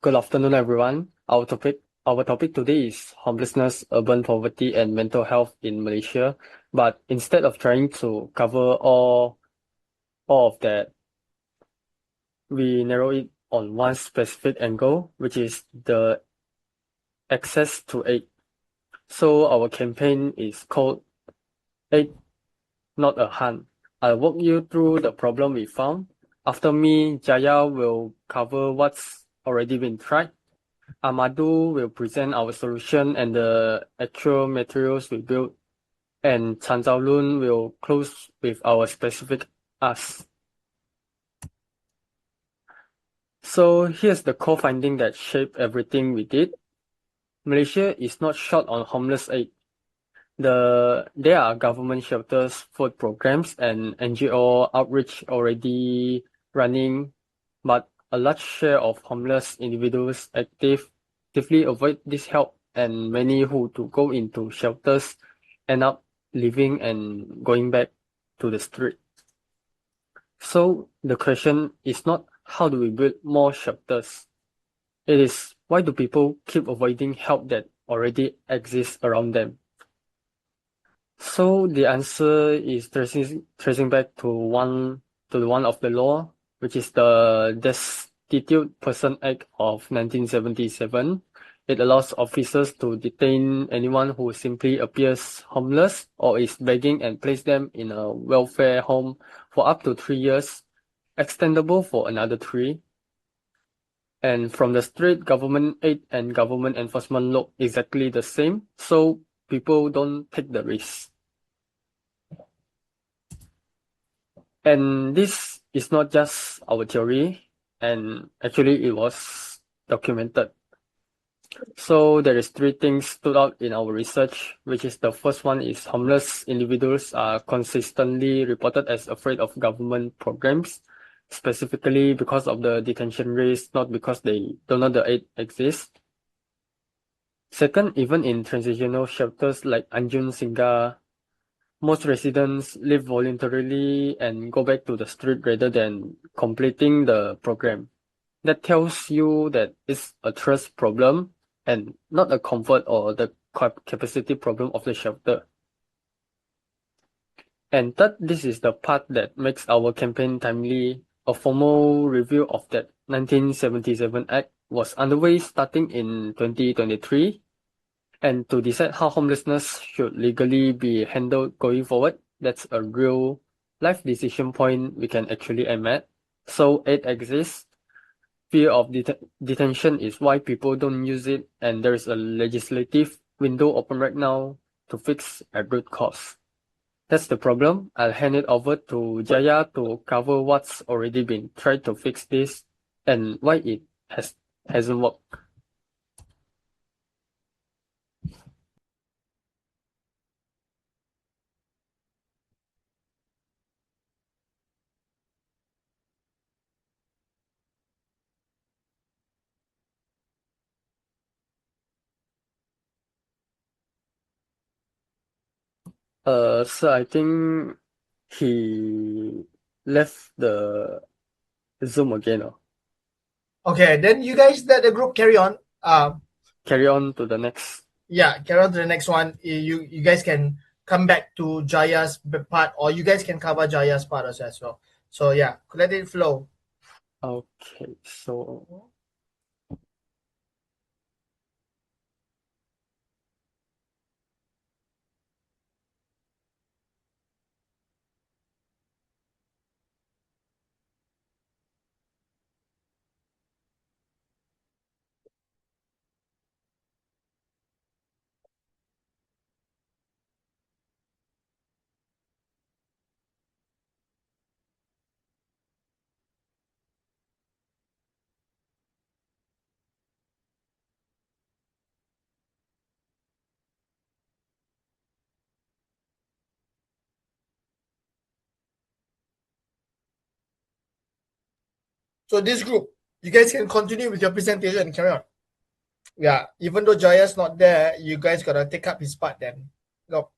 Good afternoon, everyone. Our topic today is homelessness, urban poverty, and mental health in Malaysia. But instead of trying to cover all of that, we narrow it on one specific angle, which is the access to aid. So our campaign is called Aid, Not a Hunt. I'll walk you through the problem we found. After me, Jaya will cover what's already been tried. Amadou will present our solution and the actual materials we built, and Chan Lun will close with our specific ask. So here's the core finding that shaped everything we did. Malaysia is not short on homeless aid. There are government shelters, food programs, and NGO outreach already running, but a large share of homeless individuals actively avoid this help, and many who to go into shelters end up leaving and going back to the street. So the question is not how do we build more shelters? It is why do people keep avoiding help that already exists around them? So the answer is tracing back to the one of the law, which is the Destitute Person Act of 1977. It allows officers to detain anyone who simply appears homeless or is begging and place them in a welfare home for up to 3 years, extendable for another 3. And from the street, government aid and government enforcement look exactly the same, so people don't take the risk. And this is not just our theory, and actually it was documented. So there is 3 things stood out in our research, which is the first one is homeless individuals are consistently reported as afraid of government programs, specifically because of the detention rates, not because they don't know the aid exists. Second, even in transitional shelters like Anjun Singa, most residents leave voluntarily and go back to the street rather than completing the program. That tells you that it's a trust problem and not a comfort or the capacity problem of the shelter. And third, this is the part that makes our campaign timely. A formal review of that 1977 Act was underway starting in 2023. And to decide how homelessness should legally be handled going forward, that's a real life decision point we can actually aim at. So it exists. Fear of detention is why people don't use it, and there is a legislative window open right now to fix at root cause. That's the problem. I'll hand it over to Jaya to cover what's already been tried to fix this and why it hasn't worked. So I think he left the Zoom again. Okay, then you guys let the group carry on. Carry on to the next. Yeah, carry on to the next one. You guys can come back to Jaya's part, or you guys can cover Jaya's part as well. So yeah, let it flow. Okay, so So this group, you guys can continue with your presentation and carry on. Yeah, even though Jaya's not there, you guys gotta take up his part then. Go.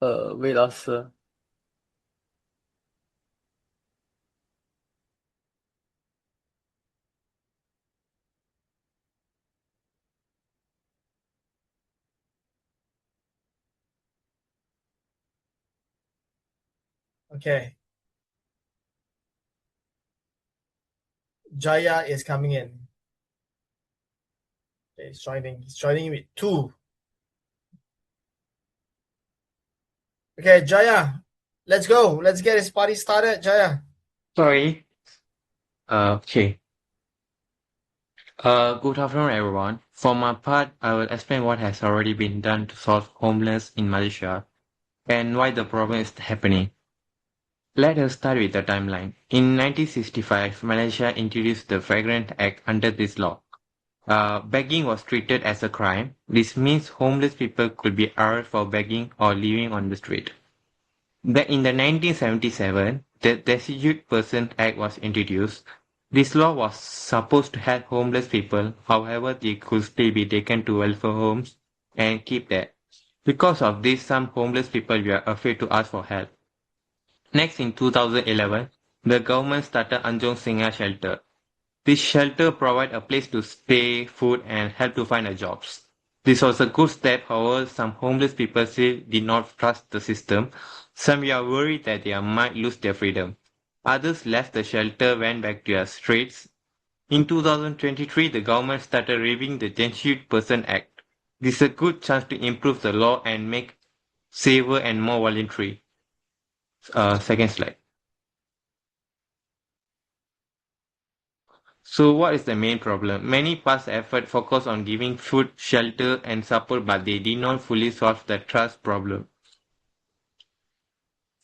Wait, sir. Okay. Jaya is coming in. Okay, he's joining. He's joining with 2. Okay, Jaya, let's go. Let's get this party started, Jaya. Sorry. Okay. Good afternoon, everyone. For my part, I will explain what has already been done to solve homeless in Malaysia and why the problem is happening. Let us start with the timeline. In 1965, Malaysia introduced the Vagrant Act. Under this law. Begging was treated as a crime. This means homeless people could be arrested for begging or living on the street. In the 1977, the Destitute Person Act was introduced. This law was supposed to help homeless people, however they could still be taken to welfare homes and kept there. Because of this, some homeless people were afraid to ask for help. Next, in 2011, the government started Anjong Singa Shelter. This shelter provides a place to stay, food, and help to find a jobs. This was a good step, however, some homeless people still did not trust the system. Some were worried that they might lose their freedom. Others left the shelter, went back to their streets. In 2023, the government started reviewing the Destitute Person Act. This is a good chance to improve the law and make safer and more voluntary. Second slide. So what is the main problem? Many past efforts focus on giving food, shelter, and support, but they did not fully solve the trust problem.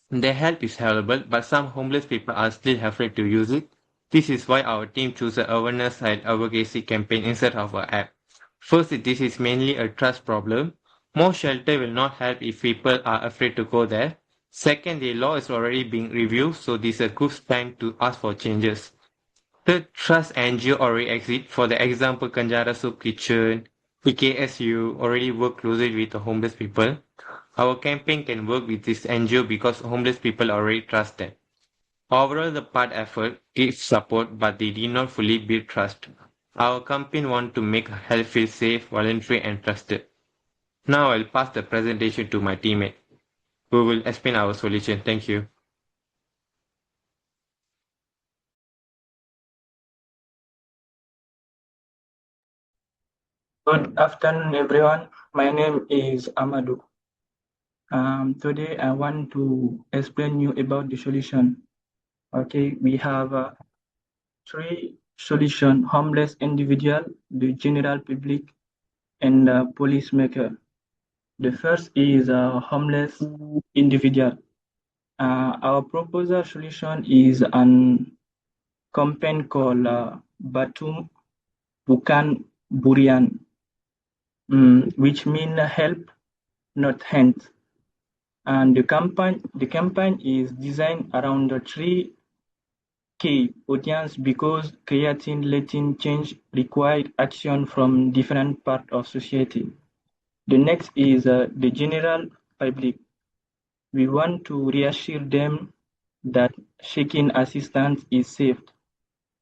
Their help is valuable, but some homeless people are still afraid to use it. This is why our team chose an awareness and advocacy campaign instead of an app. First, this is mainly a trust problem. More shelter will not help if people are afraid to go there. Second, the law is already being reviewed, so this is a good time to ask for changes. Third, trust NGO already exist. For the example, Kanjara Soup Kitchen, PKSU already work closely with the homeless people. Our campaign can work with this NGO because homeless people already trust them. Overall, the part effort gives support, but they did not fully build trust. Our campaign wants to make health feel safe, voluntary, and trusted. Now I'll pass the presentation to my teammate, who will explain our solution. Thank you. Good afternoon, everyone. My name is Amadou. Today I want to explain you about the solution. Okay, we have 3 solutions: homeless individual, the general public, and policymaker. The first is homeless individual. Our proposal solution is an campaign called Batum Bukan Burian, which means help, not hands. And the campaign is designed around the 3 key audience because creating lasting change requires action from different parts of society. The next is the general public. We want to reassure them that seeking assistance is safe.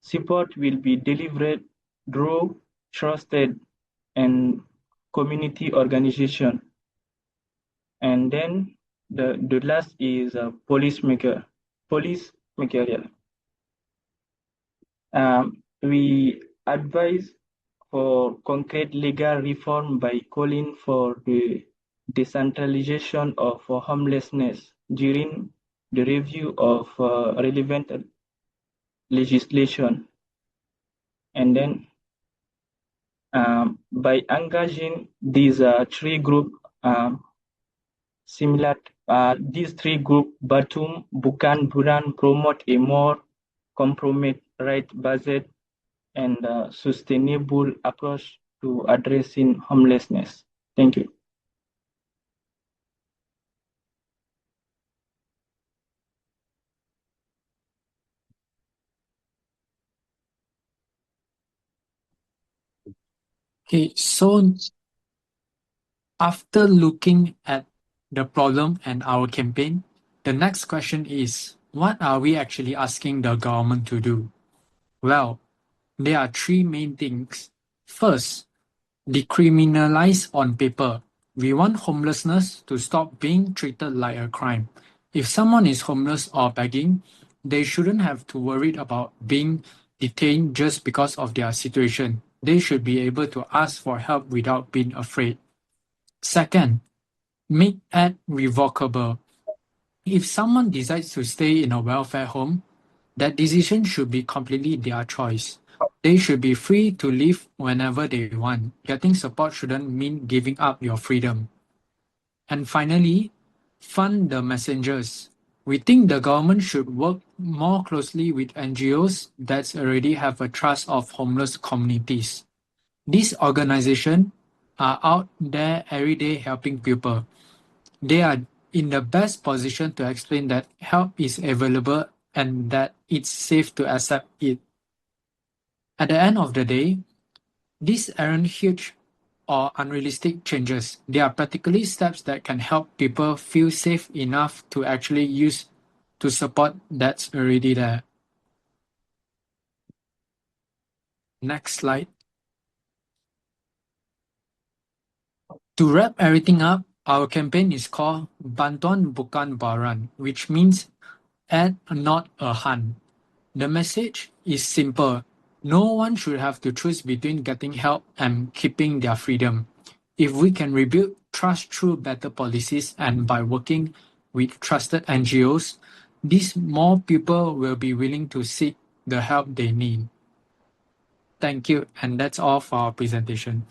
Support will be delivered through trusted and community organization. And then the last is policymaker. We advise for concrete legal reform by calling for the decentralization of homelessness during the review of relevant legislation. And then by engaging these 3 groups, these 3 groups, Batum, Bukan, Buran, promote a more compromised, right-based, and sustainable approach to addressing homelessness. Thank you. Okay, so after looking at the problem, and our campaign, the next question is, what are we actually asking the government to do? Well, there are three main things. First, decriminalize on paper. We want homelessness to stop being treated like a crime. If someone is homeless or begging, they shouldn't have to worry about being detained just because of their situation. They should be able to ask for help without being afraid. Second, make act revocable. If someone decides to stay in a welfare home, that decision should be completely their choice. They should be free to leave whenever they want. Getting support shouldn't mean giving up your freedom. And finally, fund the messengers. We think the government should work more closely with NGOs that already have a trust of homeless communities. These organizations are out there every day helping people. They are in the best position to explain that help is available and that it's safe to accept it. At the end of the day, these aren't huge or unrealistic changes. They are practically steps that can help people feel safe enough to actually use to support that's already there. Next slide. To wrap everything up, our campaign is called Bantuan Bukan Baran, which means aid, not a hunt. The message is simple. No one should have to choose between getting help and keeping their freedom. If we can rebuild trust through better policies and by working with trusted NGOs, more people will be willing to seek the help they need. Thank you, and that's all for our presentation.